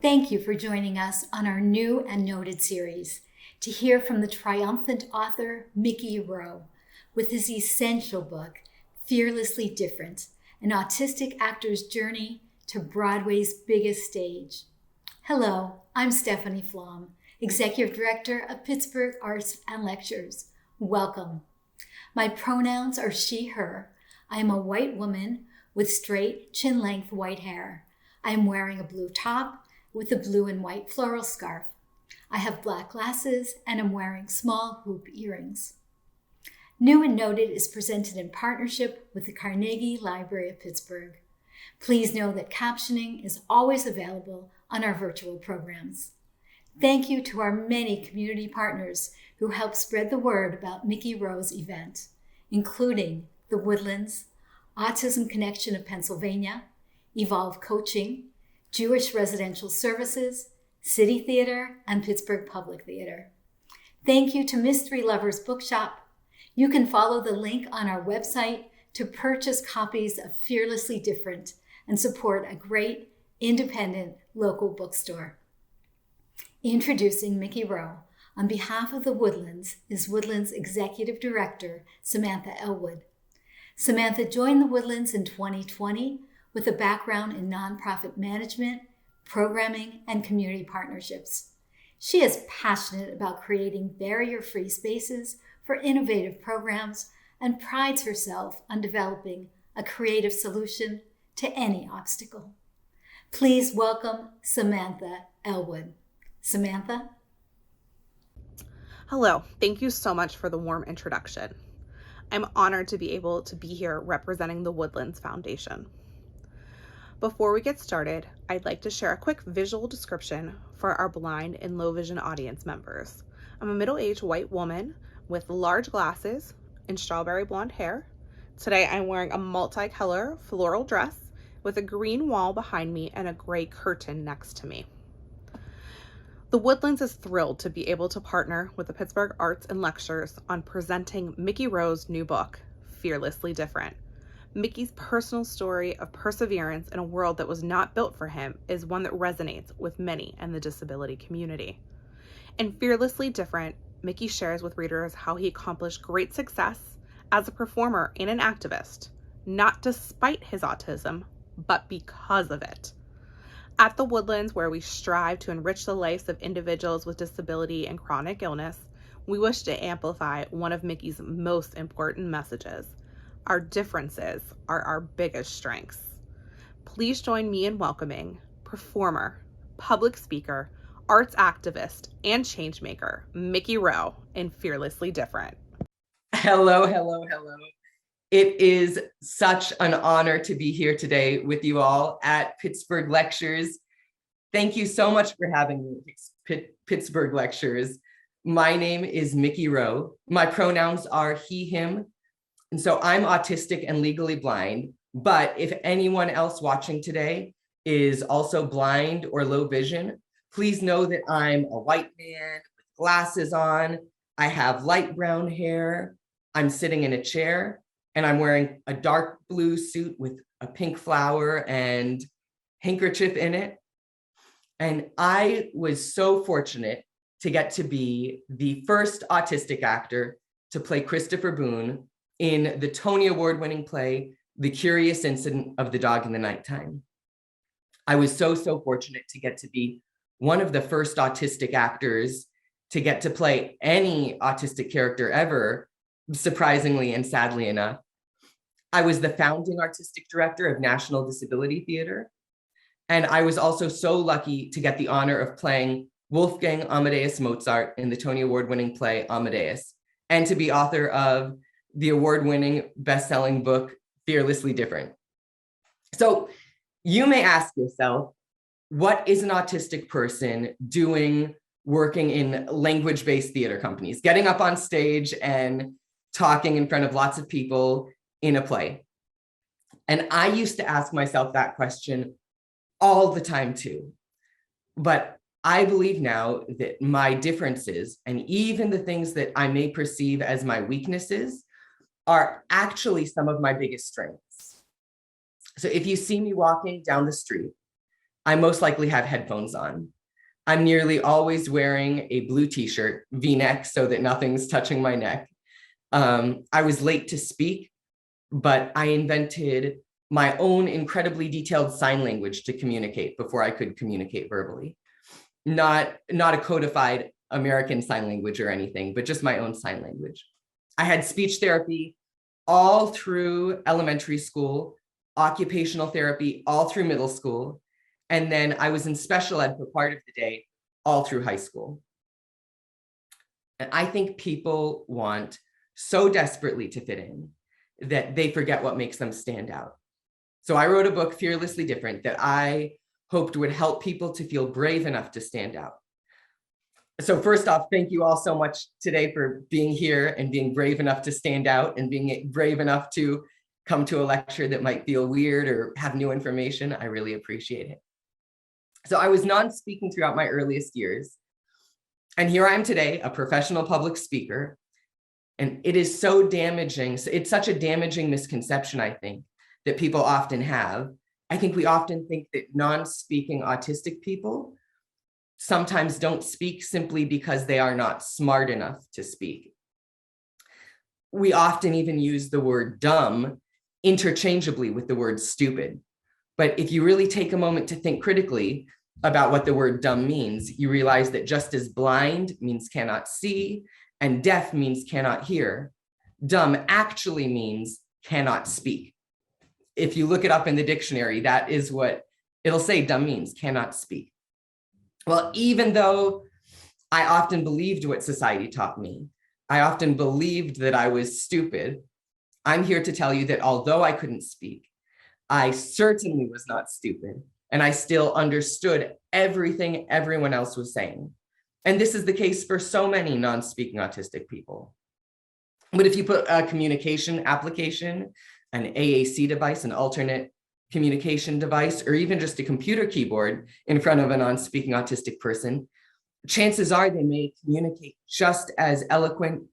Thank you for joining us on our new and noted series to hear from the triumphant author Mickey Rowe with his essential book, Fearlessly Different, an autistic actor's journey to Broadway's biggest stage. Hello, I'm Stephanie Flom, Executive Director of Pittsburgh Arts and Lectures. Welcome. My pronouns are she, her. I am a white woman with straight, chin-length white hair. I am wearing a blue top with a blue and white floral scarf. I have black glasses and am wearing small hoop earrings. New and Noted is presented in partnership with the Carnegie Library of Pittsburgh. Please know that captioning is always available on our virtual programs. Thank you to our many community partners who help spread the word about Mickey Rowe's event, including The Woodlands, Autism Connection of Pennsylvania, Evolve Coaching, Jewish Residential Services, City Theater, and Pittsburgh Public Theater. Thank you to Mystery Lovers Bookshop. You can follow the link on our website to purchase copies of Fearlessly Different and support a great, independent local bookstore. Introducing Mickey Rowe, on behalf of the Woodlands, is Woodlands Executive Director Samantha Elwood. Samantha joined the Woodlands in 2020 with a background in nonprofit management, programming, and community partnerships. She is passionate about creating barrier-free spaces for innovative programs and prides herself on developing a creative solution to any obstacle. Please welcome Samantha Elwood. Samantha? Hello, thank you so much for the warm introduction. I'm honored to be able to be here representing the Woodlands Foundation. Before we get started, I'd like to share a quick visual description for our blind and low vision audience members. I'm a middle-aged white woman with large glasses and strawberry blonde hair. Today I'm wearing a multicolor floral dress with a green wall behind me and a gray curtain next to me. The Woodlands is thrilled to be able to partner with the Pittsburgh Arts and Lectures on presenting Mickey Rowe's new book, Fearlessly Different. Mickey's personal story of perseverance in a world that was not built for him is one that resonates with many in the disability community. In Fearlessly Different, Mickey shares with readers how he accomplished great success as a performer and an activist, not despite his autism, but because of it. At the Woodlands, where we strive to enrich the lives of individuals with disability and chronic illness, we wish to amplify one of Mickey's most important messages. Our differences are our biggest strengths. Please join me in welcoming performer, public speaker, arts activist, and changemaker, Mickey Rowe in Fearlessly Different. Hello, hello, hello. It is such an honor to be here today with you all at Pittsburgh Lectures. Thank you so much for having me at Pittsburgh Lectures. My name is Mickey Rowe. My pronouns are he, him. And so I'm autistic and legally blind, but if anyone else watching today is also blind or low vision, please know that I'm a white man with glasses on. I have light brown hair. I'm sitting in a chair and I'm wearing a dark blue suit with a pink flower and handkerchief in it. And I was so fortunate to get to be the first autistic actor to play Christopher Boone in the Tony Award-winning play, The Curious Incident of the Dog in the Nighttime. I was so fortunate to get to be one of the first autistic actors to get to play any autistic character ever, surprisingly and sadly enough. I was the founding artistic director of National Disability Theater. And I was also so lucky to get the honor of playing Wolfgang Amadeus Mozart in the Tony Award-winning play Amadeus, and to be author of the award-winning best-selling book, Fearlessly Different. So you may ask yourself, what is an autistic person doing working in language-based theater companies, getting up on stage and talking in front of lots of people in a play? And I used to ask myself that question all the time too. But I believe now that my differences and even the things that I may perceive as my weaknesses are actually some of my biggest strengths. So if you see me walking down the street I most likely have headphones on. I'm nearly always wearing a blue t-shirt, V-neck, so that nothing's touching my neck. I was late to speak, but I invented my own incredibly detailed sign language to communicate before I could communicate verbally. Not a codified American Sign Language or anything, but just my own sign language. I had speech therapy all through elementary school, occupational therapy all through middle school, and then I was in special ed for part of the day all through high school. And I think people want so desperately to fit in that they forget what makes them stand out. So I wrote a book, Fearlessly Different, that I hoped would help people to feel brave enough to stand out. So first off, thank you all so much today for being here and being brave enough to stand out and being brave enough to come to a lecture that might feel weird or have new information. I really appreciate it. So I was non-speaking throughout my earliest years. And here I am today, a professional public speaker. And it is so damaging. It's such a damaging misconception, I think, that people often have. I think we often think that non-speaking autistic people sometimes don't speak simply because they are not smart enough to speak. We often even use the word dumb interchangeably with the word stupid. But if you really take a moment to think critically about what the word dumb means, you realize that just as blind means cannot see and deaf means cannot hear, dumb actually means cannot speak. If you look it up in the dictionary, that is what it'll say dumb means, cannot speak. Well, even though I often believed what society taught me, I often believed that I was stupid, I'm here to tell you that although I couldn't speak, I certainly was not stupid, and I still understood everything everyone else was saying. And this is the case for so many non-speaking autistic people. But if you put a communication application, an AAC device, an alternate communication device, or even just a computer keyboard in front of a non-speaking autistic person, chances are they may communicate just as eloquent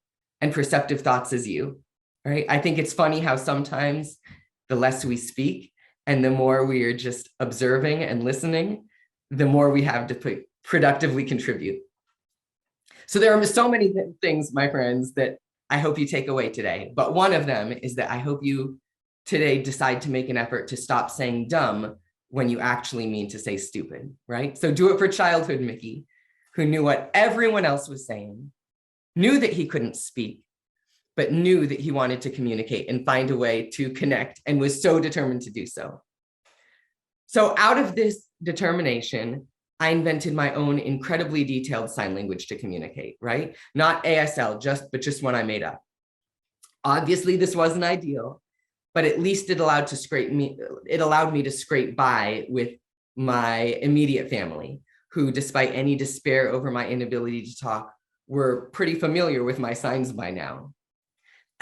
and perceptive thoughts as you, right? I think it's funny how sometimes the less we speak and the more we are just observing and listening, the more we have to productively contribute. So there are so many things, my friends, that I hope you take away today. But one of them is that I hope you today decide to make an effort to stop saying dumb when you actually mean to say stupid, right? So do it for childhood Mickey, who knew what everyone else was saying, knew that he couldn't speak, but knew that he wanted to communicate and find a way to connect and was so determined to do so. So out of this determination, I invented my own incredibly detailed sign language to communicate, right? Not ASL, but just one I made up. Obviously, this wasn't ideal, but at least it allowed me to scrape by with my immediate family, who, despite any despair over my inability to talk, were pretty familiar with my signs by now.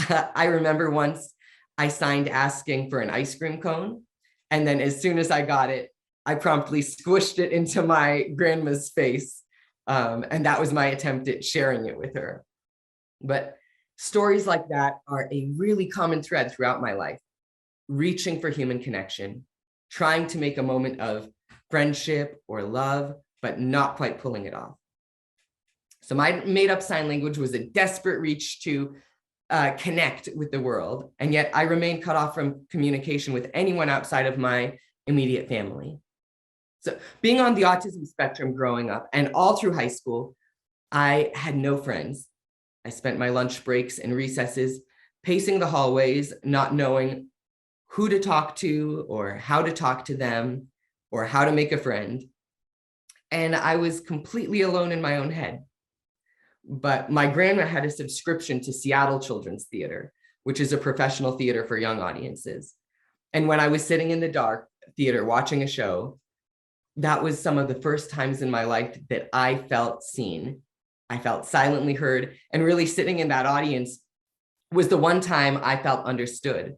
I remember once I signed asking for an ice cream cone, and then as soon as I got it, I promptly squished it into my grandma's face, and that was my attempt at sharing it with her. But stories like that are a really common thread throughout my life, reaching for human connection, trying to make a moment of friendship or love, but not quite pulling it off. So my made-up sign language was a desperate reach to connect with the world, and yet I remained cut off from communication with anyone outside of my immediate family. So being on the autism spectrum growing up and all through high school, I had no friends. I spent my lunch breaks and recesses pacing the hallways, not knowing who to talk to or how to talk to them or how to make a friend. And I was completely alone in my own head. But my grandma had a subscription to Seattle Children's Theater, which is a professional theater for young audiences. And when I was sitting in the dark theater watching a show, that was some of the first times in my life that I felt seen. I felt silently heard, and really sitting in that audience was the one time I felt understood.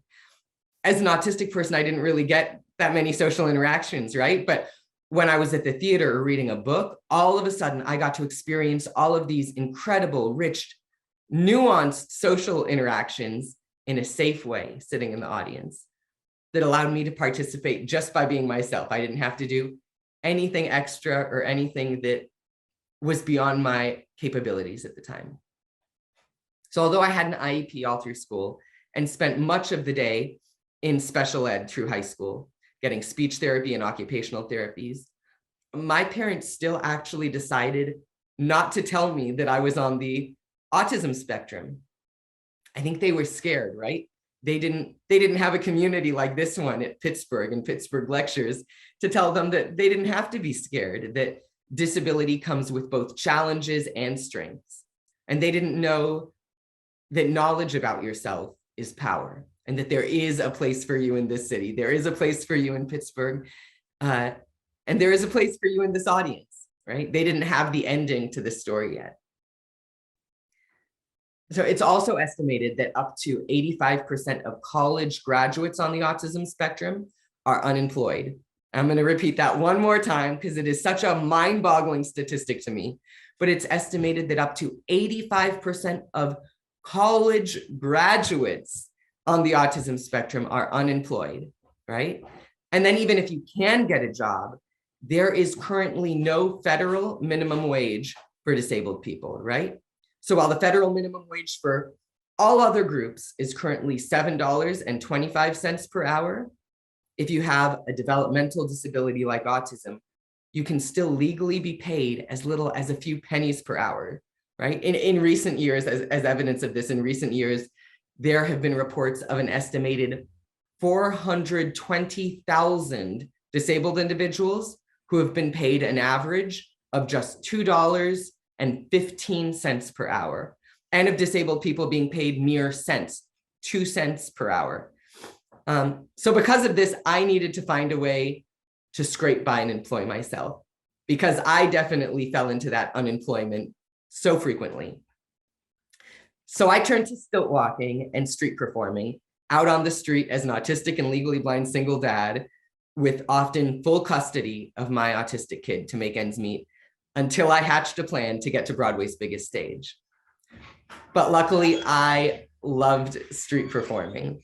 As an autistic person, I didn't really get that many social interactions, right? But when I was at the theater or reading a book, all of a sudden I got to experience all of these incredible, rich, nuanced social interactions in a safe way, sitting in the audience, that allowed me to participate just by being myself. I didn't have to do anything extra or anything that was beyond my capabilities at the time. So although I had an IEP all through school and spent much of the day in special ed through high school, getting speech therapy and occupational therapies, my parents still actually decided not to tell me that I was on the autism spectrum. I think they were scared, right? They didn't have a community like this one at Pittsburgh and Pittsburgh Lectures to tell them that they didn't have to be scared, that disability comes with both challenges and strengths. And they didn't know that knowledge about yourself is power, and that there is a place for you in this city. There is a place for you in Pittsburgh, and there is a place for you in this audience, right? They didn't have the ending to this story yet. So it's also estimated that up to 85% of college graduates on the autism spectrum are unemployed. I'm going to repeat that one more time because it is such a mind-boggling statistic to me, but it's estimated that up to 85% of college graduates on the autism spectrum are unemployed, right? And then even if you can get a job, there is currently no federal minimum wage for disabled people, right? So while the federal minimum wage for all other groups is currently $7.25 per hour, if you have a developmental disability like autism, you can still legally be paid as little as a few pennies per hour, right? In recent years, as evidence of this, in recent years, there have been reports of an estimated 420,000 disabled individuals who have been paid an average of just $2.15 per hour, and of disabled people being paid mere cents, 2 cents per hour. So because of this, I needed to find a way to scrape by and employ myself, because I definitely fell into that unemployment so frequently. So I turned to stilt walking and street performing out on the street as an autistic and legally blind single dad with often full custody of my autistic kid to make ends meet, until I hatched a plan to get to Broadway's biggest stage. But luckily, I loved street performing.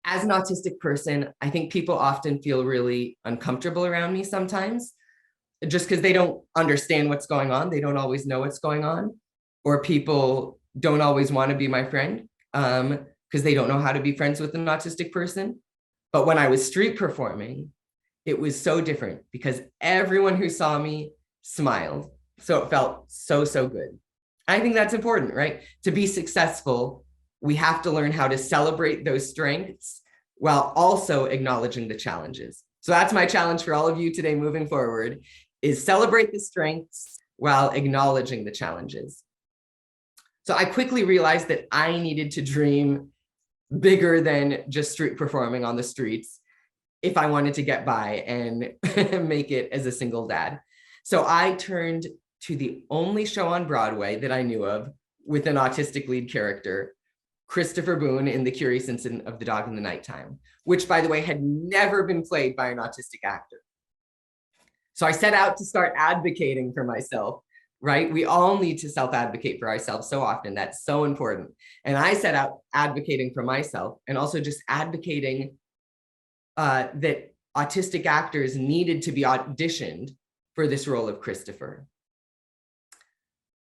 As an autistic person, I think people often feel really uncomfortable around me sometimes, just because they don't understand what's going on. They don't always know what's going on, or people don't always want to be my friend because they don't know how to be friends with an autistic person. But when I was street performing, it was so different because everyone who saw me smiled. So it felt so, so good. I think that's important, right? To be successful, we have to learn how to celebrate those strengths while also acknowledging the challenges. So that's my challenge for all of you today moving forward, is celebrate the strengths while acknowledging the challenges. So I quickly realized that I needed to dream bigger than just street performing on the streets if I wanted to get by and make it as a single dad. So I turned to the only show on Broadway that I knew of with an autistic lead character, Christopher Boone in The Curious Incident of the Dog in the Nighttime, which, by the way, had never been played by an autistic actor. So I set out to start advocating for myself, right? We all need to self-advocate for ourselves so often. That's so important. And I set out advocating for myself and also just advocating that autistic actors needed to be auditioned for this role of Christopher.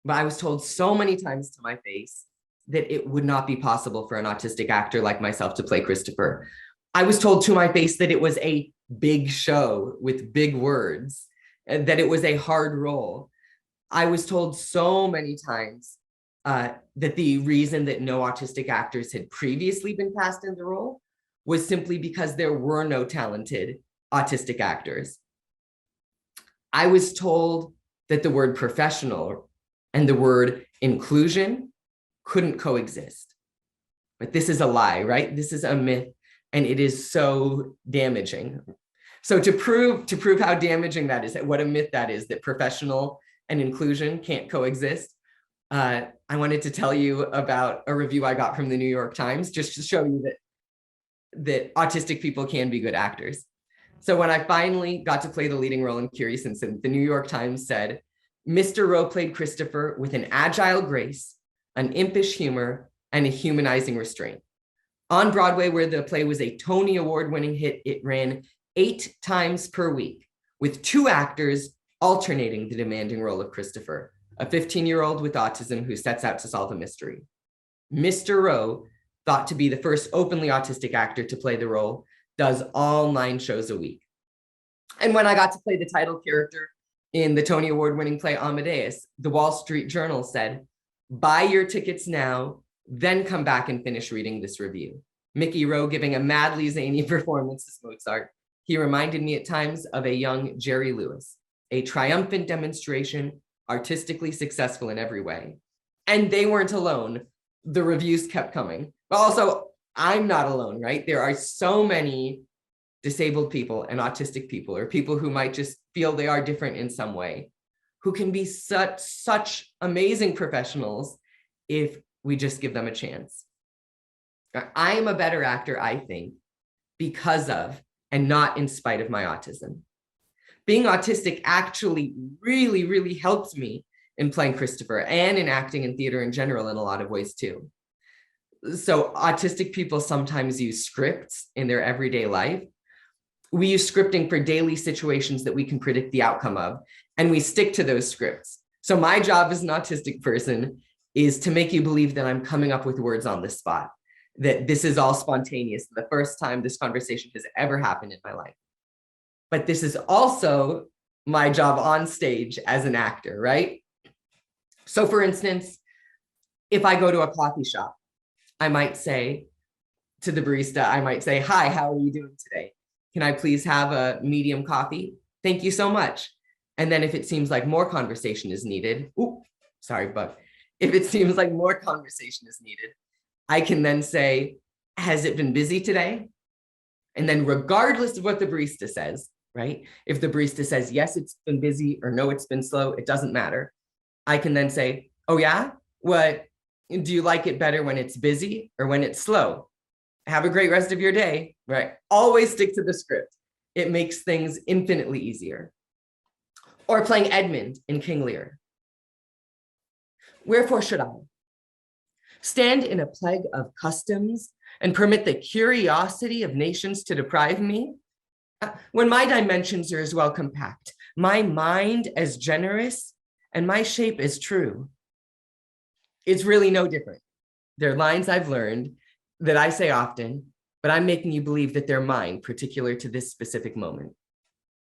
But I was told so many times to my face that it would not be possible for an autistic actor like myself to play Christopher. I was told to my face that it was a big show with big words, and that it was a hard role. I was told so many times that the reason that no autistic actors had previously been cast in the role was simply because there were no talented autistic actors. I was told that the word professional and the word inclusion couldn't coexist. But this is a lie, right? This is a myth, and it is so damaging. So to prove how damaging that is, what a myth that is, that professional and inclusion can't coexist, I wanted to tell you about a review I got from the New York Times, just to show you that autistic people can be good actors. So when I finally got to play the leading role in Curious Incident, the New York Times said, Mr. Rowe played Christopher with an agile grace, an impish humor, and a humanizing restraint. On Broadway, where the play was a Tony Award-winning hit, it ran 8 times per week, with two actors alternating the demanding role of Christopher, a 15-year-old with autism who sets out to solve a mystery. Mr. Rowe, thought to be the first openly autistic actor to play the role, does all 9 shows a week. And when I got to play the title character in the Tony Award-winning play Amadeus, the Wall Street Journal said, "Buy your tickets now, then come back and finish reading this review." Mickey Rowe giving a madly zany performance as Mozart, he reminded me at times of a young Jerry Lewis, a triumphant demonstration, artistically successful in every way. And they weren't alone. The reviews kept coming. But also, I'm not alone, right? There are so many disabled people and autistic people, or people who might just feel they are different in some way, who can be such amazing professionals if we just give them a chance. I am a better actor, I think, because of, and not in spite of, my autism. Being autistic actually really helped me in playing Christopher and in acting and theater in general in a lot of ways too. So autistic people sometimes use scripts in their everyday life. We use scripting for daily situations that we can predict the outcome of, and we stick to those scripts. So my job as an autistic person is to make you believe that I'm coming up with words on the spot, that this is all spontaneous, the first time this conversation has ever happened in my life. But this is also my job on stage as an actor, right? So for instance, if I go to a coffee shop, I might say to the barista, I might say, "Hi, how are you doing today? Can I please have a medium coffee? Thank you so much." And then if it seems like more conversation is needed, sorry, bug. If it seems like more conversation is needed, I can then say, "Has it been busy today?" And then regardless of what the barista says, right? If the barista says, "Yes, it's been busy," or "No, it's been slow," it doesn't matter. I can then say, "Oh yeah? What, do you like it better when it's busy or when it's slow? Have a great rest of your day," right? Always stick to the script. It makes things infinitely easier. Or playing Edmund in King Lear. "Wherefore should I stand in a plague of customs and permit the curiosity of nations to deprive me? When my dimensions are as well compact, my mind as generous, and my shape as true." It's really no different. They're lines I've learned that I say often, but I'm making you believe that they're mine, particular to this specific moment.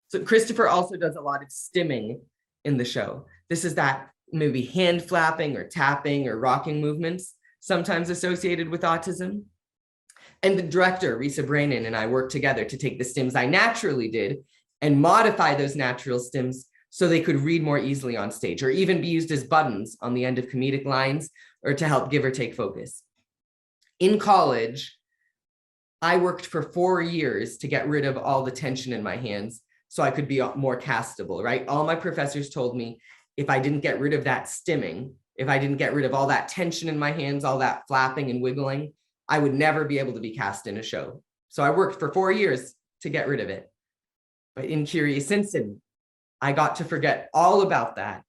So Christopher also does a lot of stimming in the show. This is that maybe hand flapping or tapping or rocking movements, sometimes associated with autism. And the director, Risa Brainin, and I worked together to take the stims I naturally did and modify those natural stims so they could read more easily on stage, or even be used as buttons on the end of comedic lines, or to help give or take focus. In college, I worked for 4 years to get rid of all the tension in my hands so I could be more castable, right? All my professors told me if I didn't get rid of that stimming, if I didn't get rid of all that tension in my hands, all that flapping and wiggling, I would never be able to be cast in a show. So I worked for 4 years to get rid of it. But in Curious Incident, I got to forget all about that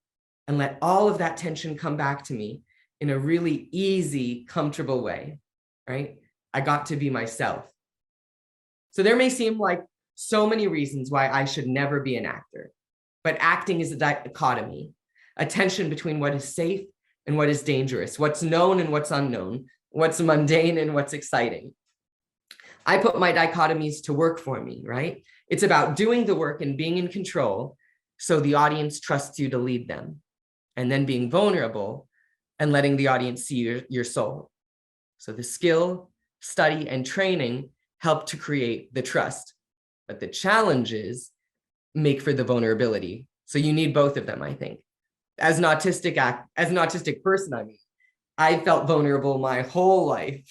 and let all of that tension come back to me in a really easy, comfortable way, right? I got to be myself. So there may seem like so many reasons why I should never be an actor, but acting is a dichotomy, a tension between what is safe and what is dangerous, what's known and what's unknown, what's mundane and what's exciting. I put my dichotomies to work for me, right? It's about doing the work and being in control so the audience trusts you to lead them, and then being vulnerable and letting the audience see your soul. So the skill, study, and training help to create the trust, but the challenges make for the vulnerability. So you need both of them, I think. As an autistic person, I mean, I felt vulnerable my whole life.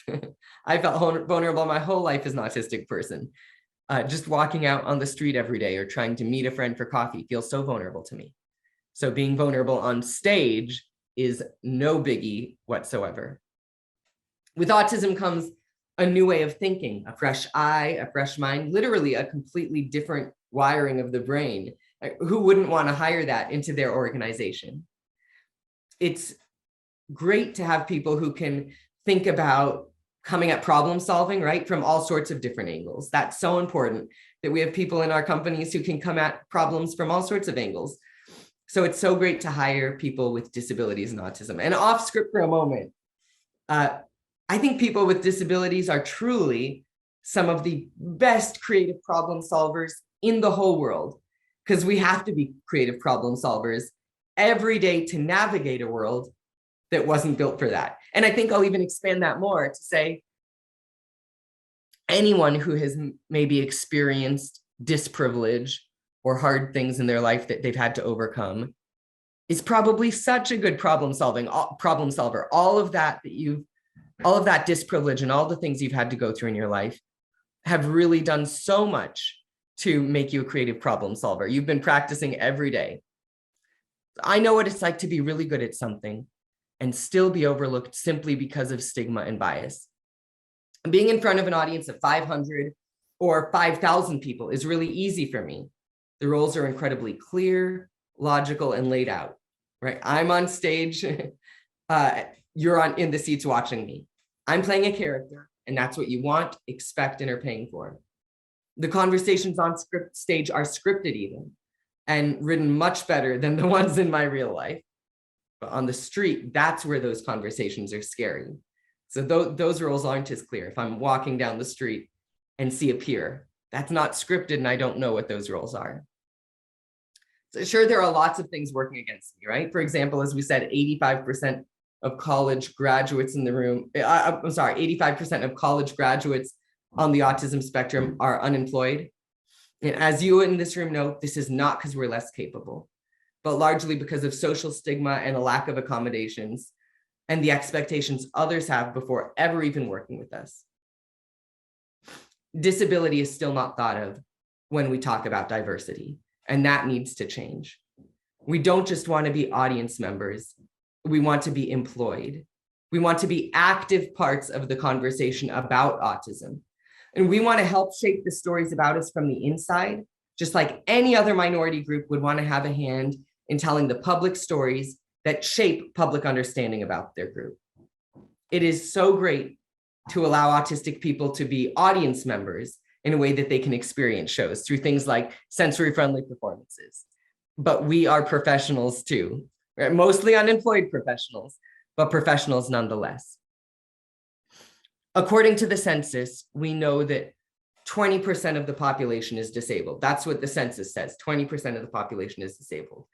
I felt vulnerable my whole life as an autistic person. Just walking out on the street every day or trying to meet a friend for coffee feels so vulnerable to me. So being vulnerable on stage is no biggie whatsoever. With autism comes a new way of thinking, a fresh eye, a fresh mind, literally a completely different wiring of the brain. Who wouldn't want to hire that into their organization? It's great to have people who can think about coming at problem solving, right, from all sorts of different angles. That's so important. that we have people in our companies who can come at problems from all sorts of angles. So it's so great to hire people with disabilities and autism. And off script for a moment, I think people with disabilities are truly some of the best creative problem solvers in the whole world, because we have to be creative problem solvers every day to navigate a world that wasn't built for that. And I think I'll even expand that more to say anyone who has maybe experienced disprivilege or hard things in their life that they've had to overcome is probably such a good problem solver. All of that disprivilege and all the things you've had to go through in your life have really done so much to make you a creative problem solver. You've been practicing every day. I know what it's like to be really good at something and still be overlooked simply because of stigma and bias. Being in front of an audience of 500 or 5,000 people is really easy for me. The roles are incredibly clear, logical, and laid out, right? I'm on stage, you're in the seats watching me. I'm playing a character, and that's what you want, expect, and are paying for. The conversations on stage are scripted even, and written much better than the ones in my real life. But on the street, that's where those conversations are scary. So those roles aren't as clear. If I'm walking down the street and see a peer, that's not scripted, and I don't know what those roles are. So sure, there are lots of things working against me, right? For example, as we said, 85% of college graduates in the room, 85% of college graduates on the autism spectrum are unemployed. And as you in this room know, this is not because we're less capable, but largely because of social stigma and a lack of accommodations and the expectations others have before ever even working with us. Disability is still not thought of when we talk about diversity, and that needs to change. We don't just want to be audience members. We want to be employed. We want to be active parts of the conversation about autism. And we want to help shape the stories about us from the inside, just like any other minority group would want to have a hand in telling the public stories that shape public understanding about their group. It is so great to allow autistic people to be audience members in a way that they can experience shows through things like sensory-friendly performances. But we are professionals too, right? Mostly unemployed professionals, but professionals nonetheless. According to the census, we know that 20% of the population is disabled. That's what the census says, 20% of the population is disabled.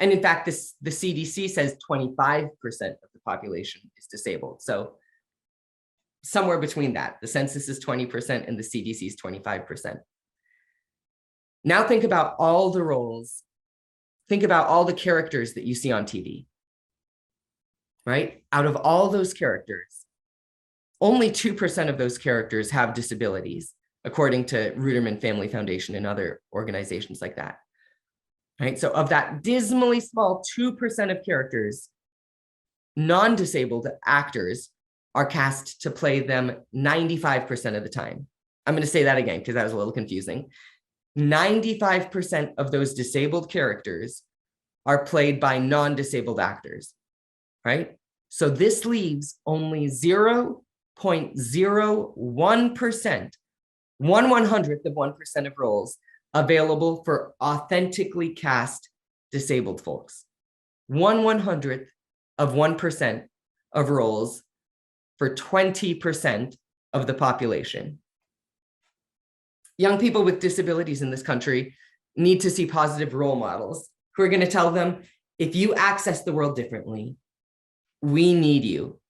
And in fact, the CDC says 25% of the population is disabled. So somewhere between that, the census is 20% and the CDC is 25%. Now think about all the roles, think about all the characters that you see on TV, right? Out of all those characters, only 2% of those characters have disabilities, according to Ruderman Family Foundation and other organizations like that. Right? So of that dismally small 2% of characters, non-disabled actors are cast to play them 95% of the time. I'm going to say that again because that was a little confusing. 95% of those disabled characters are played by non-disabled actors, right? So this leaves only 0.01%, 1/100th of 1% of roles available for authentically cast disabled folks. 1/100th of 1% of roles for 20% of the population. Young people with disabilities in this country need to see positive role models who are going to tell them, if you access the world differently, we need you.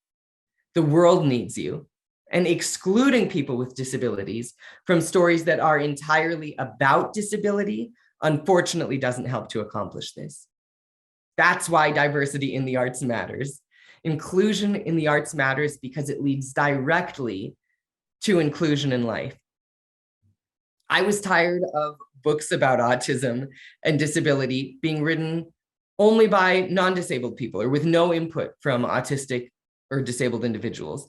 The world needs you. And excluding people with disabilities from stories that are entirely about disability, unfortunately, doesn't help to accomplish this. That's why diversity in the arts matters. Inclusion in the arts matters because it leads directly to inclusion in life. I was tired of books about autism and disability being written only by non-disabled people or with no input from autistic or disabled individuals.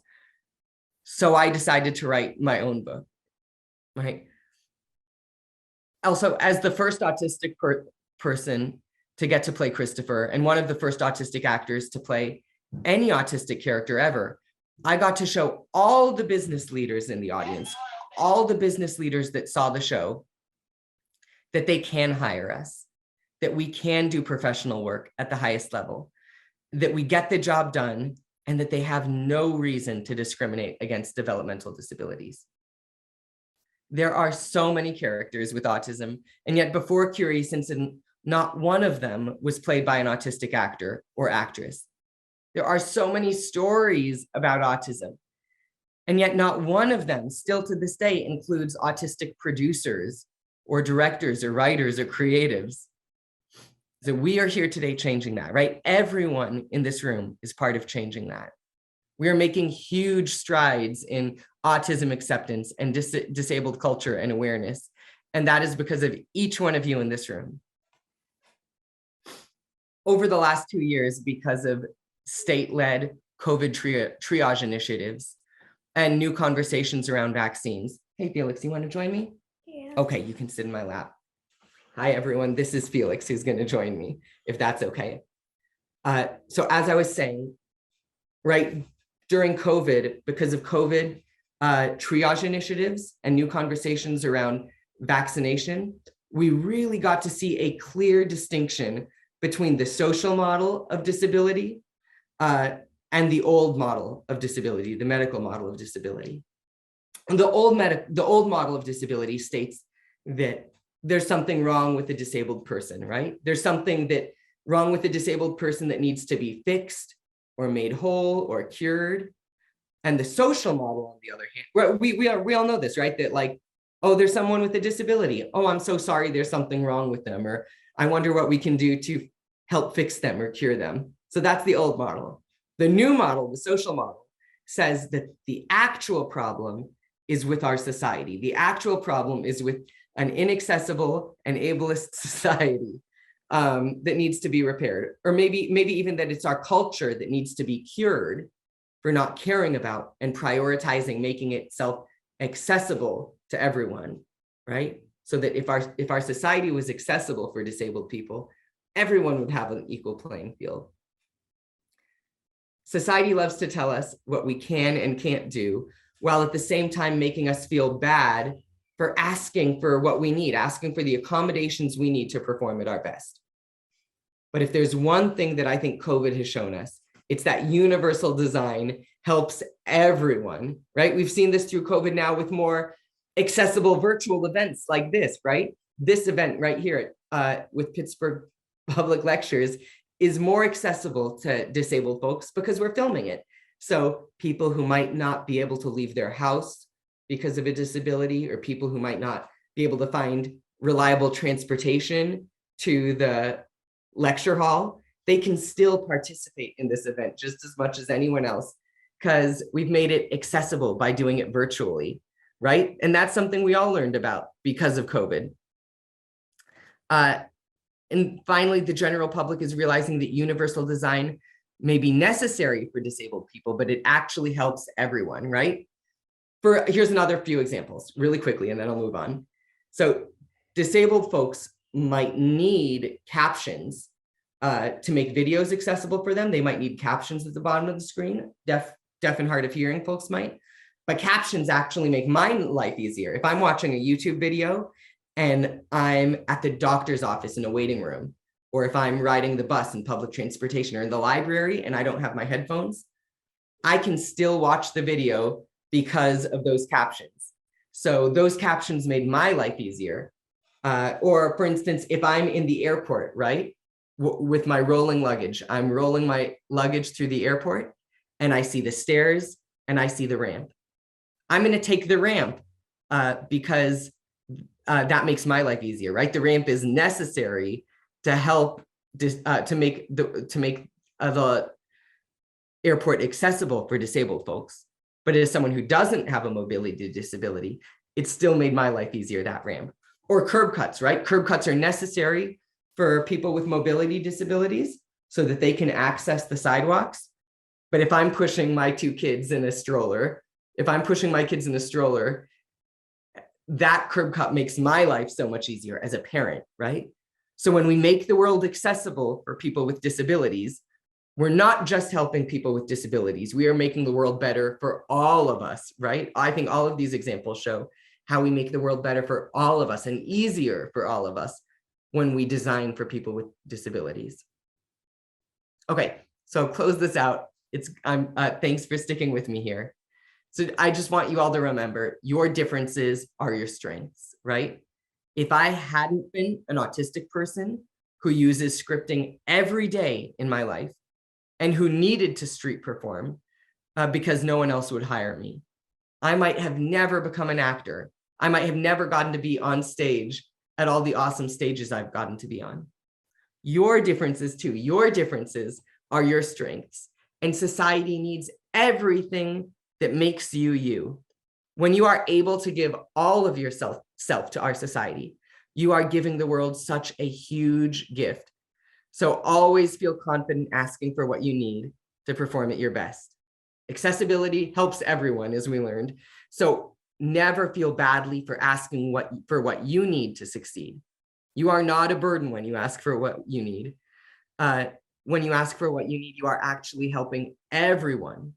So I decided to write my own book, right? Also, as the first autistic person to get to play Christopher and one of the first autistic actors to play any autistic character ever, I got to show all the business leaders in the audience, all the business leaders that saw the show, that they can hire us, that we can do professional work at the highest level, that we get the job done, and that they have no reason to discriminate against developmental disabilities. There are so many characters with autism, and yet before Curious Incident, not one of them was played by an autistic actor or actress. There are so many stories about autism, and yet not one of them, still to this day, includes autistic producers or directors or writers or creatives. So we are here today changing that, right? Everyone in this room is part of changing that. We are making huge strides in autism acceptance and disabled culture and awareness. And that is because of each one of you in this room. Over the last 2 years, because of state-led COVID triage initiatives and new conversations around vaccines. Hey, Felix, you want to join me? Yeah. Okay, you can sit in my lap. Hi, everyone. This is Felix, who's going to join me, if that's okay. So as I was saying, right, during COVID, because of COVID, triage initiatives and new conversations around vaccination, we really got to see a clear distinction between the social model of disability and the old model of disability, the medical model of disability. And the old model of disability states that there's something wrong with a disabled person, right? There's something wrong with a disabled person that needs to be fixed or made whole or cured. And the social model, on the other hand, we all know this, right? That like, oh, there's someone with a disability. Oh, I'm so sorry, there's something wrong with them. Or I wonder what we can do to help fix them or cure them. So that's the old model. The new model, the social model, says that the actual problem is with our society. The actual problem is with an inaccessible and ableist society that needs to be repaired. Or maybe even that it's our culture that needs to be cured for not caring about and prioritizing making itself accessible to everyone, right? So that if our society was accessible for disabled people, everyone would have an equal playing field. Society loves to tell us what we can and can't do, while at the same time making us feel bad for asking for what we need, asking for the accommodations we need to perform at our best. But if there's one thing that I think COVID has shown us, it's that universal design helps everyone, right? We've seen this through COVID now with more accessible virtual events like this, right? This event right here with Pittsburgh Public Lectures is more accessible to disabled folks because we're filming it. So people who might not be able to leave their house because of a disability, or people who might not be able to find reliable transportation to the lecture hall, they can still participate in this event just as much as anyone else, because we've made it accessible by doing it virtually, right? And that's something we all learned about because of COVID. And finally, the general public is realizing that universal design may be necessary for disabled people, but it actually helps everyone, right? Here's another few examples really quickly, and then I'll move on. So disabled folks might need captions to make videos accessible for them. They might need captions at the bottom of the screen. Deaf and hard of hearing folks might, but captions actually make my life easier. If I'm watching a YouTube video and I'm at the doctor's office in a waiting room, or if I'm riding the bus in public transportation or in the library and I don't have my headphones, I can still watch the video because of those captions. So those captions made my life easier. Or for instance, if I'm in the airport, right, with my rolling luggage, I'm rolling my luggage through the airport and I see the stairs and I see the ramp. I'm going to take the ramp because that makes my life easier, right? The ramp is necessary to help to make the airport accessible for disabled folks. But as someone who doesn't have a mobility disability, it still made my life easier, that ramp. Or curb cuts, right? Curb cuts are necessary for people with mobility disabilities so that they can access the sidewalks. But if I'm pushing my two kids in a stroller, that curb cut makes my life so much easier as a parent, right? So when we make the world accessible for people with disabilities, we're not just helping people with disabilities. We are making the world better for all of us, right? I think all of these examples show how we make the world better for all of us and easier for all of us when we design for people with disabilities. Okay, so I'll close this out. Thanks for sticking with me here. So I just want you all to remember, your differences are your strengths, right? If I hadn't been an autistic person who uses scripting every day in my life and who needed to street perform because no one else would hire me, I might have never become an actor. I might have never gotten to be on stage at all the awesome stages I've gotten to be on. Your differences too, your differences are your strengths. And society needs everything that makes you you. When you are able to give all of yourself to our society, you are giving the world such a huge gift. So always feel confident asking for what you need to perform at your best. Accessibility helps everyone, as we learned. So never feel badly for asking for what you need to succeed. You are not a burden when you ask for what you need. When you ask for what you need, you are actually helping everyone.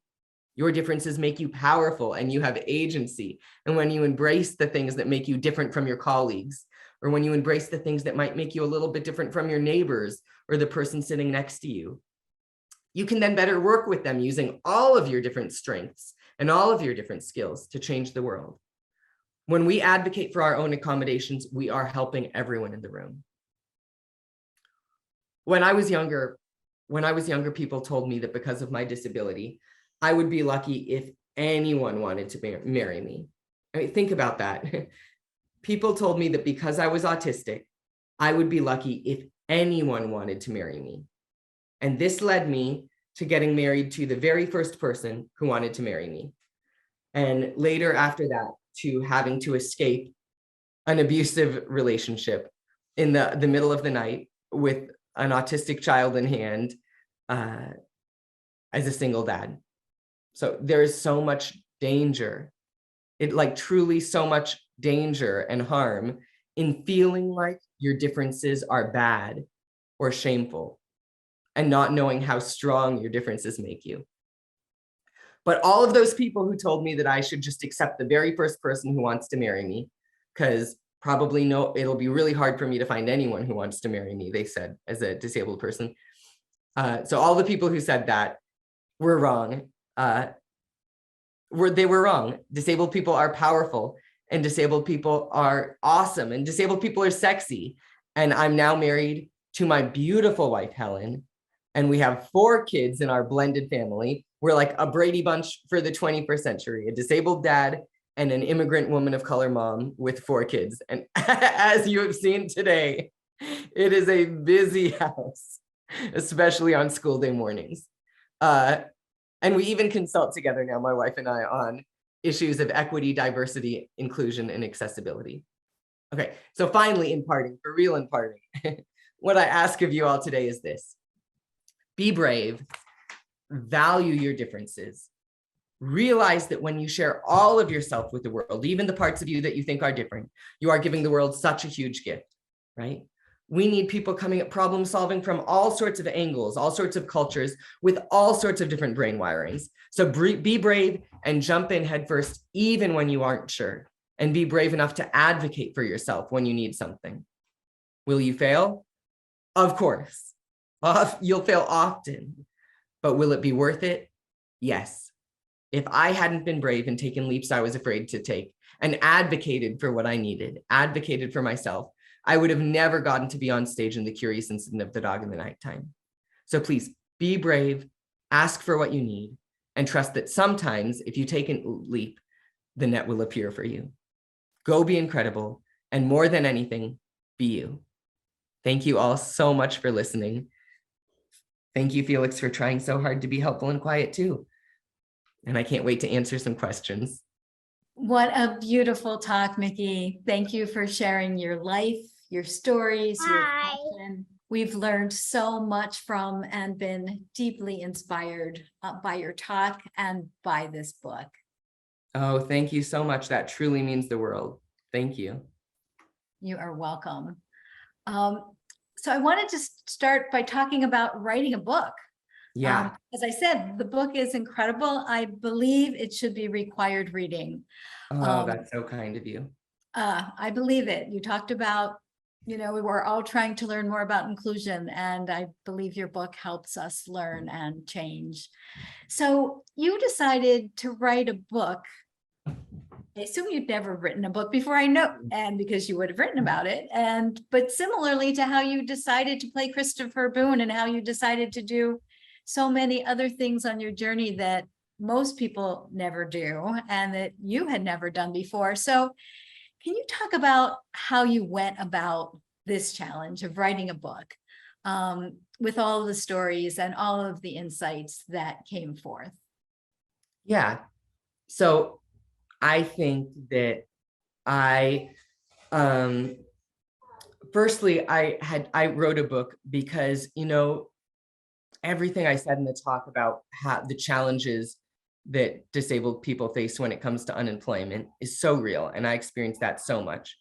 Your differences make you powerful and you have agency. And when you embrace the things that make you different from your colleagues, or when you embrace the things that might make you a little bit different from your neighbors or the person sitting next to you, you can then better work with them using all of your different strengths and all of your different skills to change the world. When we advocate for our own accommodations, we are helping everyone in the room. When I was younger, people told me that because of my disability, I would be lucky if anyone wanted to marry me. I mean, think about that. People told me that because I was autistic, I would be lucky if anyone wanted to marry me. And this led me to getting married to the very first person who wanted to marry me. And later after that, to having to escape an abusive relationship in the middle of the night with an autistic child in hand as a single dad. So there is so much danger, truly so much danger and harm in feeling like your differences are bad or shameful and not knowing how strong your differences make you. But all of those people who told me that I should just accept the very first person who wants to marry me, because it'll be really hard for me to find anyone who wants to marry me, they said, as a disabled person. So all the people who said that were wrong. They were wrong. Disabled people are powerful and disabled people are awesome and disabled people are sexy. And I'm now married to my beautiful wife, Helen, and we have 4 kids in our blended family. We're like a Brady Bunch for the 21st century, a disabled dad and an immigrant woman of color mom with 4 kids. And as you have seen today, it is a busy house, especially on school day mornings. And we even consult together now, my wife and I, on issues of equity, diversity, inclusion, and accessibility. Okay, so finally, in parting, for real in parting, what I ask of you all today is this: be brave, value your differences, realize that when you share all of yourself with the world, even the parts of you that you think are different, you are giving the world such a huge gift, right? We need people coming at problem solving from all sorts of angles, all sorts of cultures, with all sorts of different brain wirings. So be brave and jump in headfirst, even when you aren't sure, and be brave enough to advocate for yourself when you need something. Will you fail? Of course. You'll fail often, but will it be worth it? Yes. If I hadn't been brave and taken leaps I was afraid to take and advocated for what I needed, advocated for myself, I would have never gotten to be on stage in The Curious Incident of the Dog in the Nighttime. So please be brave, ask for what you need, and trust that sometimes if you take a leap, the net will appear for you. Go be incredible, and more than anything, be you. Thank you all so much for listening. Thank you, Felix, for trying so hard to be helpful and quiet too. And I can't wait to answer some questions. What a beautiful talk, Mickey. Thank you for sharing your life, your stories, your passion. We've learned so much from and been deeply inspired by your talk and by this book. Oh, thank you so much. That truly means the world. Thank you. You are welcome. So I wanted to start by talking about writing a book. Yeah. As I said, the book is incredible. I believe it should be required reading. Oh, that's so kind of you. I believe it. You talked about, we were all trying to learn more about inclusion, and I believe your book helps us learn and change. So you decided to write a book. I assume you'd never written a book before, I know, and because you would have written about it. But similarly to how you decided to play Christopher Boone and how you decided to do so many other things on your journey that most people never do and that you had never done before. So can you talk about how you went about this challenge of writing a book, with all of the stories and all of the insights that came forth? Yeah. So I think that I, firstly, I wrote a book because, everything I said in the talk about how the challenges that disabled people face when it comes to unemployment is so real. And I experienced that so much.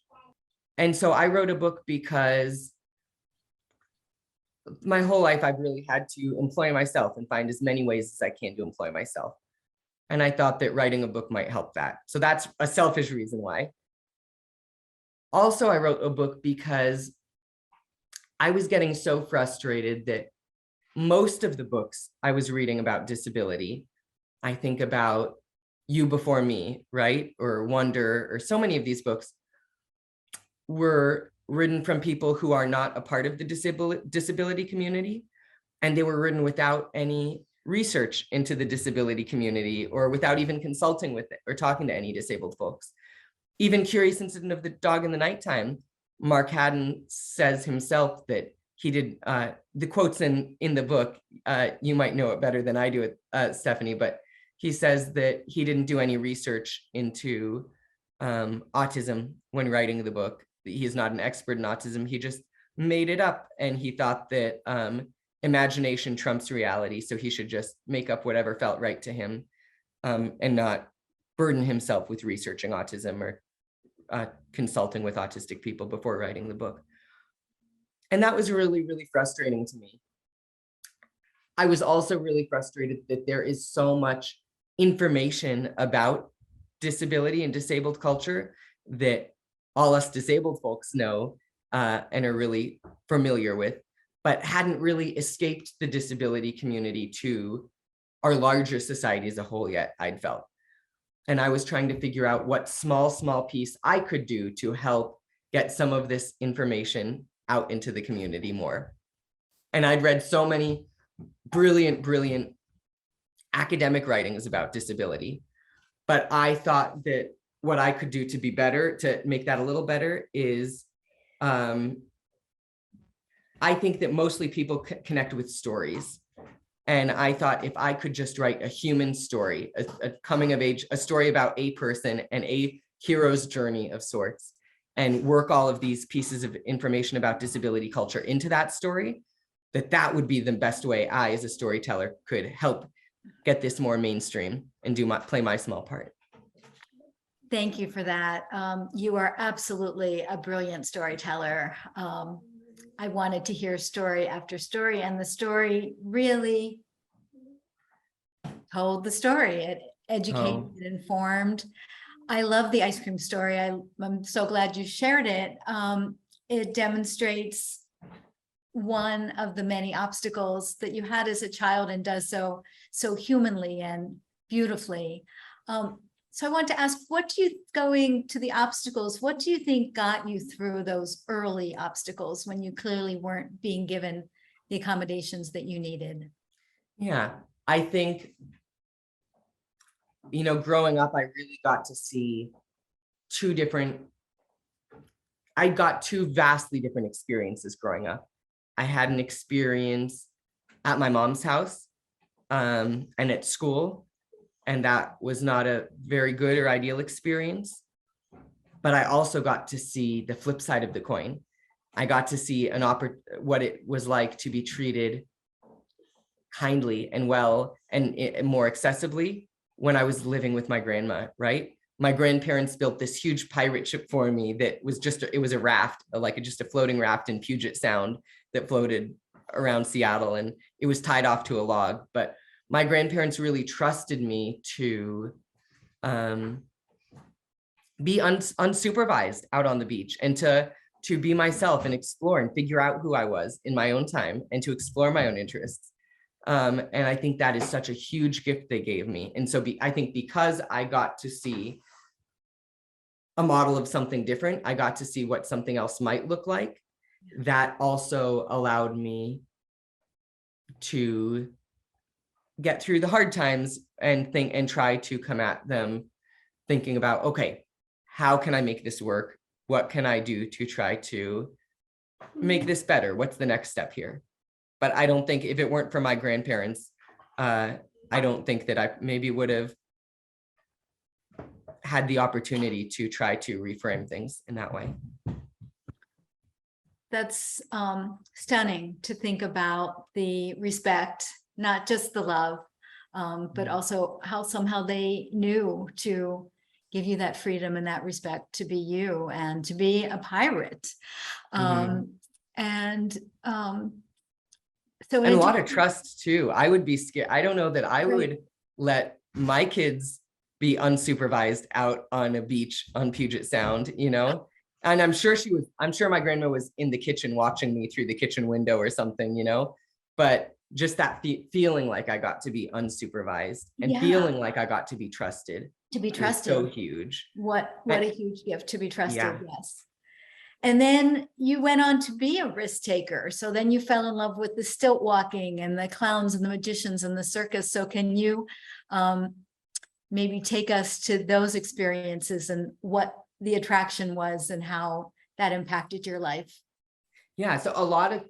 And so I wrote a book because my whole life I've really had to employ myself and find as many ways as I can to employ myself. And I thought that writing a book might help that. So that's a selfish reason why. Also, I wrote a book because I was getting so frustrated that most of the books I was reading about disability, I think about You Before Me, right? Or Wonder, or so many of these books were written from people who are not a part of the disability community. And they were written without any research into the disability community or without even consulting with it or talking to any disabled folks. Even Curious Incident of the Dog in the Nighttime, Mark Haddon says himself that he did, the quotes in the book, you might know it better than I do it, Stephanie, but he says that he didn't do any research into autism when writing the book. He is not an expert in autism. He just made it up, and he thought that imagination trumps reality. So he should just make up whatever felt right to him, and not burden himself with researching autism or consulting with autistic people before writing the book. And that was really, really frustrating to me. I was also really frustrated that there is so much information about disability and disabled culture that all us disabled folks know and are really familiar with, but hadn't really escaped the disability community to our larger society as a whole yet, I'd felt. And I was trying to figure out what small piece I could do to help get some of this information out into the community more. And I'd read so many brilliant academic writings about disability, but I thought that what I could do to be better, to make that a little better, is I think that mostly people connect with stories. And I thought if I could just write a human story, a coming of age, a story about a person and a hero's journey of sorts, and work all of these pieces of information about disability culture into that story, that would be the best way I, as a storyteller, could help get this more mainstream and play my small part. Thank you for that. You are absolutely a brilliant storyteller. I wanted to hear story after story, and the story really told the story. It educated, it informed. I love the ice cream story. I'm so glad you shared it. It demonstrates one of the many obstacles that you had as a child, and does so humanly and beautifully. So I want to ask, going to the obstacles, what do you think got you through those early obstacles when you clearly weren't being given the accommodations that you needed? Yeah, I think, growing up, I really got to see I got two vastly different experiences growing up. I had an experience at my mom's house and at school, and that was not a very good or ideal experience. But I also got to see the flip side of the coin. I got to see what it was like to be treated kindly and well and more accessibly when I was living with my grandma, right? My grandparents built this huge pirate ship for me that was it was a raft, like just a floating raft in Puget Sound that floated around Seattle, and it was tied off to a log. But my grandparents really trusted me to be unsupervised out on the beach, and to be myself and explore and figure out who I was in my own time, and to explore my own interests. And I think that is such a huge gift they gave me. And so I think because I got to see a model of something different, I got to see what something else might look like. That also allowed me to get through the hard times and think and try to come at them thinking about, okay, how can I make this work? What can I do to try to make this better? What's the next step here? But I don't think, if it weren't for my grandparents, I don't think that I maybe would have had the opportunity to try to reframe things in that way. That's stunning to think about the respect, not just the love, but also how somehow they knew to give you that freedom and that respect to be you and to be a pirate. So and a lot of trust too. I would be scared. I don't know that I would let my kids be unsupervised out on a beach on Puget Sound, you know? And I'm sure my grandma was in the kitchen watching me through the kitchen window or something, you know? But just that feeling like I got to be unsupervised and feeling like I got to be trusted. To be trusted. So huge. What a huge gift to be trusted. Yes. And then you went on to be a risk taker. So then you fell in love with the stilt walking and the clowns and the magicians and the circus. So can you maybe take us to those experiences and what the attraction was and how that impacted your life? Yeah, so a lot of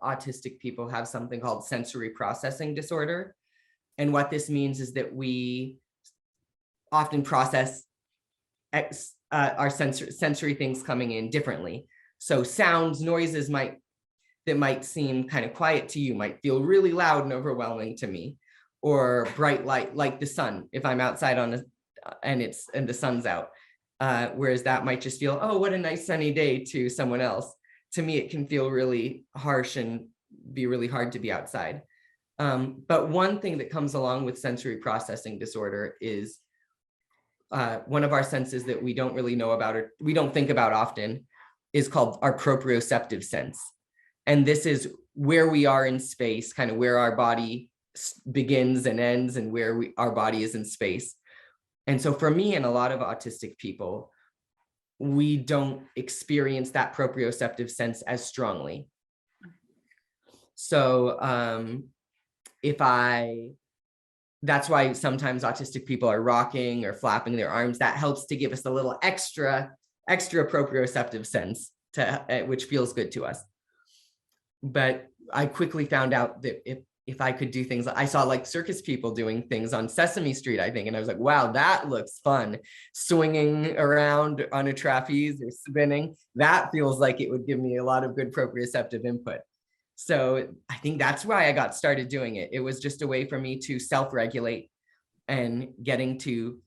autistic people have something called sensory processing disorder. And what this means is that we often process our sensory things coming in differently. So sounds, noises that might seem kind of quiet to you might feel really loud and overwhelming to me, or bright light like the sun if I'm outside and the sun's out. Whereas that might just feel, oh, what a nice sunny day to someone else. To me, it can feel really harsh and be really hard to be outside. But one thing that comes along with sensory processing disorder is one of our senses that we don't really know about or we don't think about often is called our proprioceptive sense. And this is where we are in space, kind of where our body begins and ends and where our body is in space. And so for me and a lot of autistic people, we don't experience that proprioceptive sense as strongly. So that's why sometimes autistic people are rocking or flapping their arms. That helps to give us a little extra proprioceptive sense, which feels good to us. But I quickly found out that if I could do things, I saw like circus people doing things on Sesame Street, I think. And I was like, wow, that looks fun. Swinging around on a trapeze or spinning, that feels like it would give me a lot of good proprioceptive input. So I think that's why I got started doing it. It was just a way for me to self-regulate, and getting to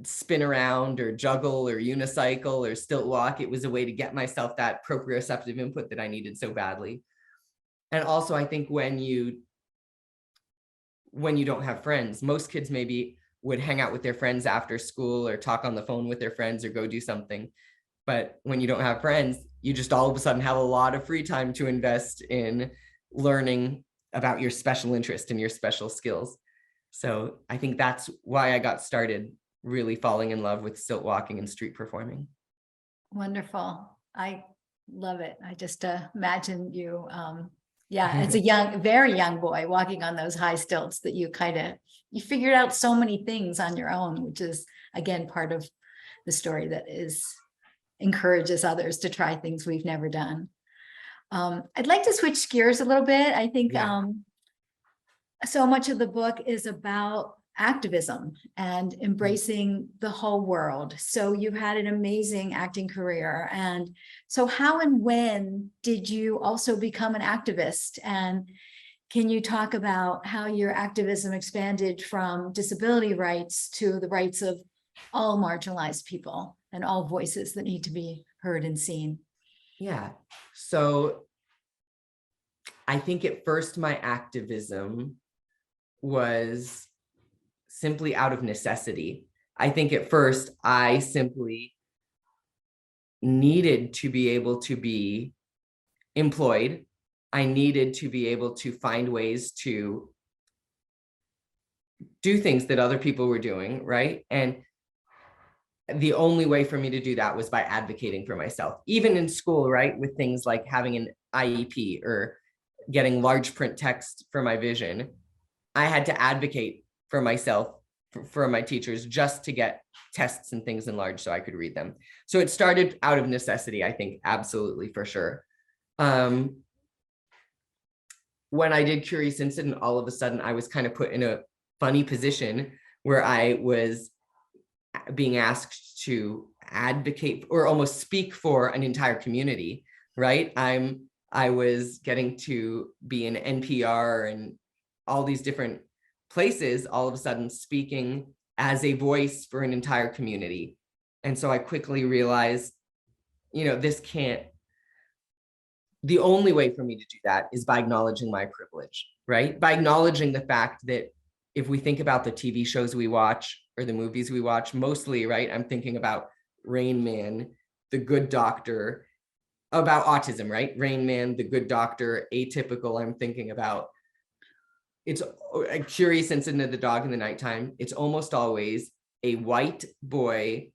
spin around or juggle or unicycle or stilt walk. It was a way to get myself that proprioceptive input that I needed so badly. And also, I think when you don't have friends, most kids maybe would hang out with their friends after school or talk on the phone with their friends or go do something. But when you don't have friends, you just all of a sudden have a lot of free time to invest in learning about your special interest and your special skills. So I think that's why I got started really falling in love with stilt walking and street performing. Wonderful. I love it. I just imagine you, as a very young boy walking on those high stilts that you figured out so many things on your own, which is again, part of the story that encourages others to try things we've never done. I'd like to switch gears a little bit. I think so much of the book is about activism and embracing the whole world. So you've had an amazing acting career. And so how and when did you also become an activist? And can you talk about how your activism expanded from disability rights to the rights of all marginalized people and all voices that need to be heard and seen? Yeah. So I think at first my activism was simply out of necessity. I think at first I simply needed to be able to be employed. I needed to be able to find ways to do things that other people were doing, right? And the only way for me to do that was by advocating for myself, even in school, right? With things like having an IEP or getting large print text for my vision. I had to advocate for myself, for my teachers, just to get tests and things in large so I could read them. So it started out of necessity, I think, absolutely, for sure. When I did Curious Incident, all of a sudden I was kind of put in a funny position where I was being asked to advocate or almost speak for an entire community, right? I was getting to be in NPR and all these different places, all of a sudden speaking as a voice for an entire community. And so I quickly realized, this can't, the only way for me to do that is by acknowledging my privilege, right? By acknowledging the fact that if we think about the TV shows we watch or the movies we watch, mostly, right? I'm thinking about Rain Man, The Good Doctor, about autism, right? Rain Man, The Good Doctor, Atypical, I'm thinking about. It's a Curious Incident of the Dog in the Nighttime. It's almost always a white boy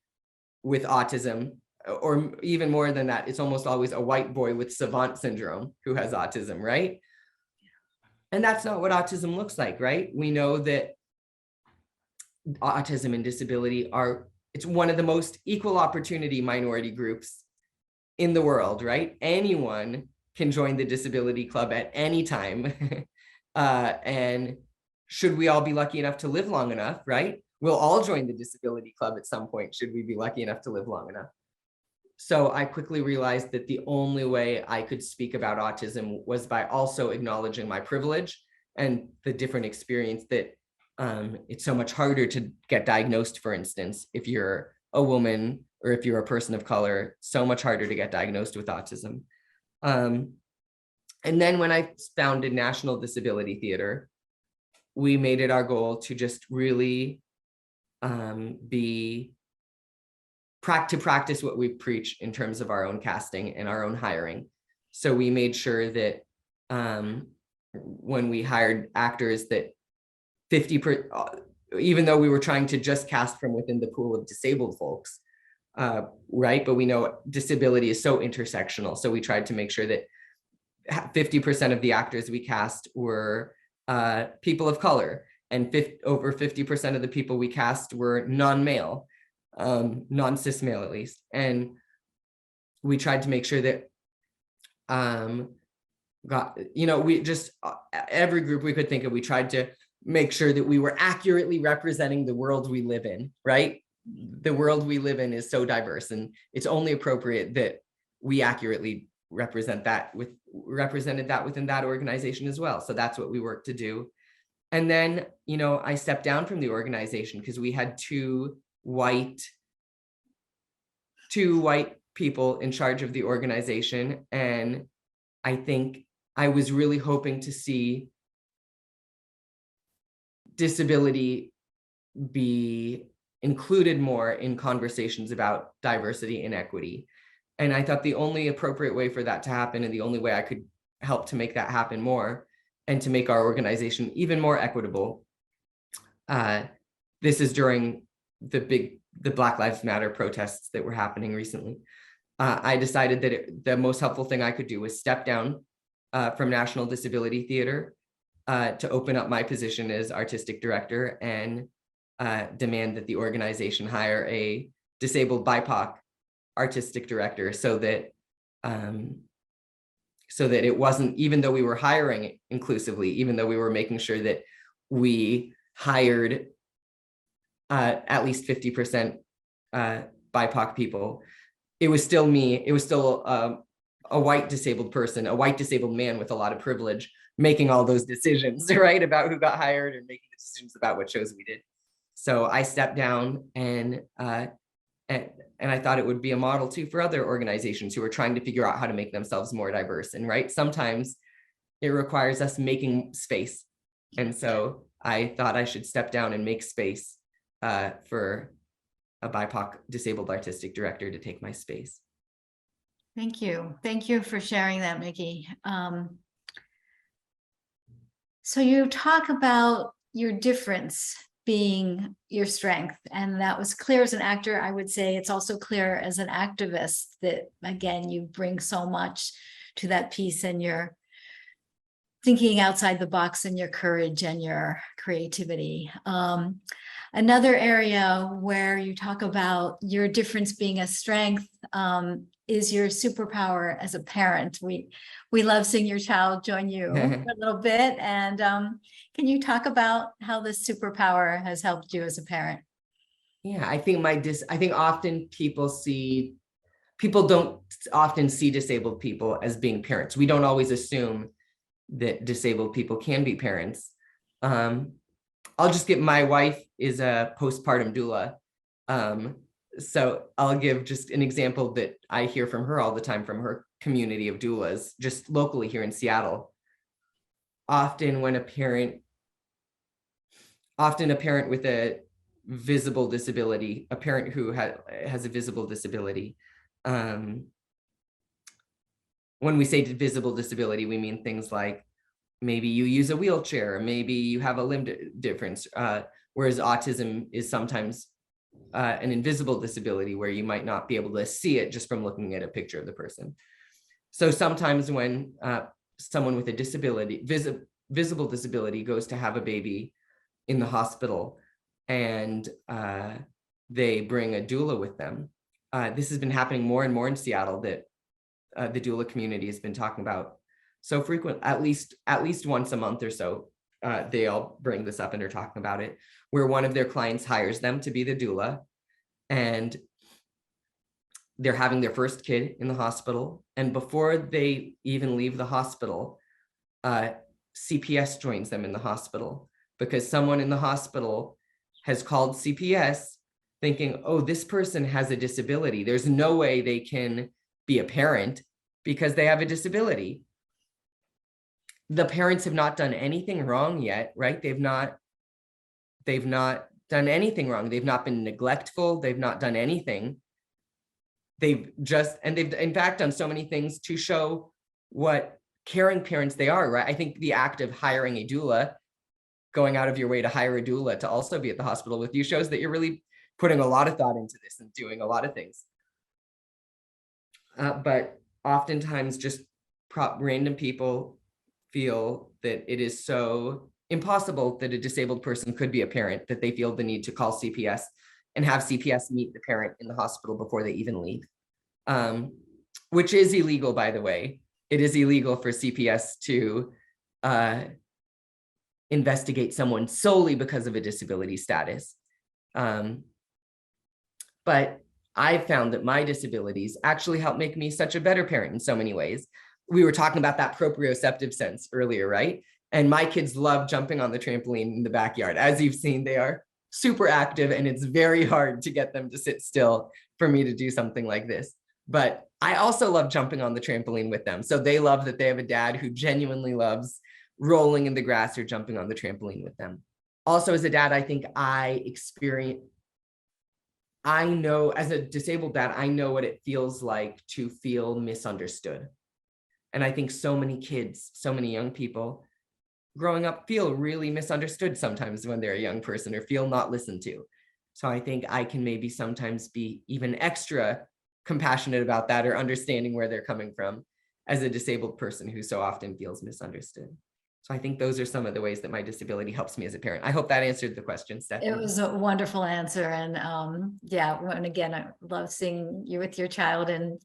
with autism, or even more than that, it's almost always a white boy with savant syndrome who has autism, right? And that's not what autism looks like, right? We know that autism and disability it's one of the most equal opportunity minority groups in the world, right? Anyone can join the disability club at any time. And should we all be lucky enough to live long enough, right? We'll all join the disability club at some point, should we be lucky enough to live long enough. So I quickly realized that the only way I could speak about autism was by also acknowledging my privilege and the different experience that it's so much harder to get diagnosed, for instance, if you're a woman or if you're a person of color, so much harder to get diagnosed with autism. And then when I founded National Disability Theater, we made it our goal to just really practice what we preach in terms of our own casting and our own hiring. So we made sure that when we hired actors that 50%, even though we were trying to just cast from within the pool of disabled folks, right? But we know disability is so intersectional. So we tried to make sure that 50% of the actors we cast were people of color, and over 50% of the people we cast were non-male, non-cis male at least. And we tried to make sure that we just, every group we could think of, we tried to make sure that we were accurately representing the world we live in, right? The world we live in is so diverse, and it's only appropriate that we accurately represented that within that organization as well. So that's what we worked to do. And then, I stepped down from the organization because we had two white people in charge of the organization. And I think I was really hoping to see disability be included more in conversations about diversity and equity. And I thought the only appropriate way for that to happen, and the only way I could help to make that happen more and to make our organization even more equitable, this is during the Black Lives Matter protests that were happening recently. I decided that the most helpful thing I could do was step down from National Disability Theater to open up my position as artistic director and demand that the organization hire a disabled BIPOC artistic director, so that it wasn't, even though we were hiring inclusively, even though we were making sure that we hired at least 50% BIPOC people, it was still me. It was still a white disabled person, a white disabled man with a lot of privilege, making all those decisions, right, about who got hired and making decisions about what shows we did. So I stepped down, and I thought it would be a model too for other organizations who are trying to figure out how to make themselves more diverse. And right, sometimes it requires us making space. And so I thought I should step down and make space for a BIPOC disabled artistic director to take my space. Thank you. Thank you for sharing that, Mickey. So you talk about your difference being your strength, and that was clear as an actor. I would say it's also clear as an activist that, again, you bring so much to that piece, and you're thinking outside the box, and your courage and your creativity. Another area where you talk about your difference being a strength is your superpower as a parent. We love seeing your child join you for a little bit. And can you talk about how this superpower has helped you as a parent? Yeah, I think often people don't often see disabled people as being parents. We don't always assume that disabled people can be parents. My wife is a postpartum doula. So I'll give just an example that I hear from her all the time from her community of doulas, just locally here in Seattle. Often a parent with a visible disability, a parent who has a visible disability. When we say visible disability, we mean things like maybe you use a wheelchair, maybe you have a limb difference, whereas autism is sometimes an invisible disability where you might not be able to see it just from looking at a picture of the person. So sometimes when someone with a disability, visible disability, goes to have a baby in the hospital and they bring a doula with them, this has been happening more and more in Seattle, that the doula community has been talking about so frequent, at least once a month or so. They all bring this up and are talking about it, where one of their clients hires them to be the doula, and they're having their first kid in the hospital. And before they even leave the hospital, CPS joins them in the hospital, because someone in the hospital has called CPS thinking, oh, this person has a disability. There's no way they can be a parent because they have a disability. The parents have not done anything wrong yet, right? They've not done anything wrong. They've not been neglectful. They've not done anything. They've in fact done so many things to show what caring parents they are, right? I think the act of hiring a doula, going out of your way to hire a doula to also be at the hospital with you, shows that you're really putting a lot of thought into this and doing a lot of things. But oftentimes just random people feel that it is so impossible that a disabled person could be a parent that they feel the need to call CPS and have CPS meet the parent in the hospital before they even leave, which is illegal, by the way. It is illegal for CPS to investigate someone solely because of a disability status. But I found that my disabilities actually help make me such a better parent in so many ways. We were talking about that proprioceptive sense earlier, right? And my kids love jumping on the trampoline in the backyard. As you've seen, they are super active, and it's very hard to get them to sit still for me to do something like this. But I also love jumping on the trampoline with them. So they love that they have a dad who genuinely loves rolling in the grass or jumping on the trampoline with them. Also, as a dad, I think I know, as a disabled dad, I know what it feels like to feel misunderstood. And I think so many kids, so many young people growing up feel really misunderstood sometimes when they're a young person, or feel not listened to. So I think I can maybe sometimes be even extra compassionate about that, or understanding where they're coming from as a disabled person who so often feels misunderstood. So I think those are some of the ways that my disability helps me as a parent. I hope that answered the question, Stephanie. It was a wonderful answer. And yeah, and again, I love seeing you with your child, and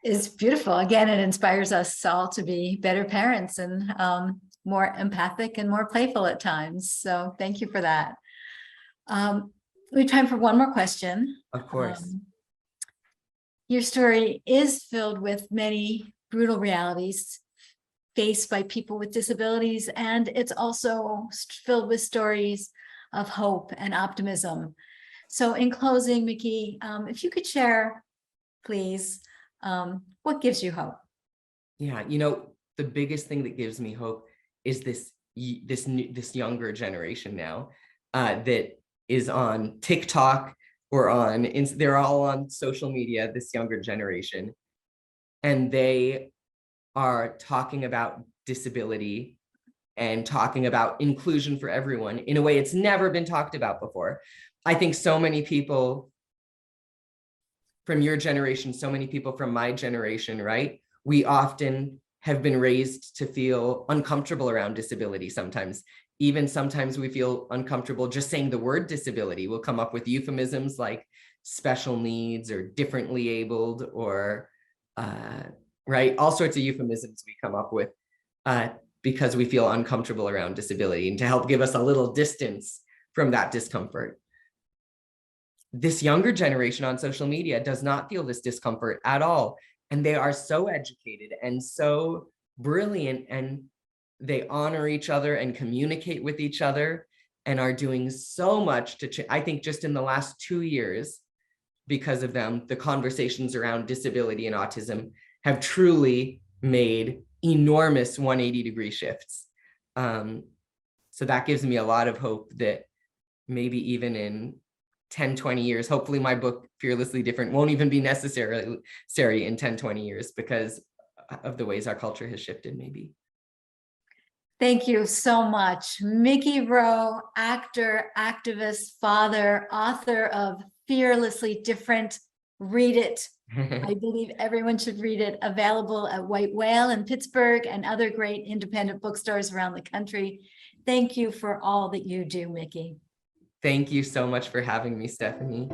it's beautiful. Again, it inspires us all to be better parents, and more empathic and more playful at times. So thank you for that. We have time for one more question. Of course. Your story is filled with many brutal realities faced by people with disabilities, and it's also filled with stories of hope and optimism. So in closing, Mickey, if you could share, please, what gives you hope? Yeah, the biggest thing that gives me hope is this younger generation now that is on TikTok or they're all on social media, this younger generation, and they are talking about disability and talking about inclusion for everyone in a way it's never been talked about before. I think so many people from your generation, so many people from my generation, right? We often have been raised to feel uncomfortable around disability sometimes. Even sometimes we feel uncomfortable just saying the word disability. We'll come up with euphemisms like special needs or differently abled or, right? All sorts of euphemisms we come up with because we feel uncomfortable around disability and to help give us a little distance from that discomfort. This younger generation on social media does not feel this discomfort at all. And they are so educated and so brilliant, and they honor each other and communicate with each other and are doing so much to I think just in the last 2 years, because of them, the conversations around disability and autism have truly made enormous 180-degree shifts. So that gives me a lot of hope that maybe even in 10, 20 years, hopefully my book, Fearlessly Different, won't even be necessary in 10, 20 years because of the ways our culture has shifted, maybe. Thank you so much. Mickey Rowe, actor, activist, father, author of Fearlessly Different. Read it. I believe everyone should read it. Available at White Whale in Pittsburgh and other great independent bookstores around the country. Thank you for all that you do, Mickey. Thank you so much for having me, Stephanie.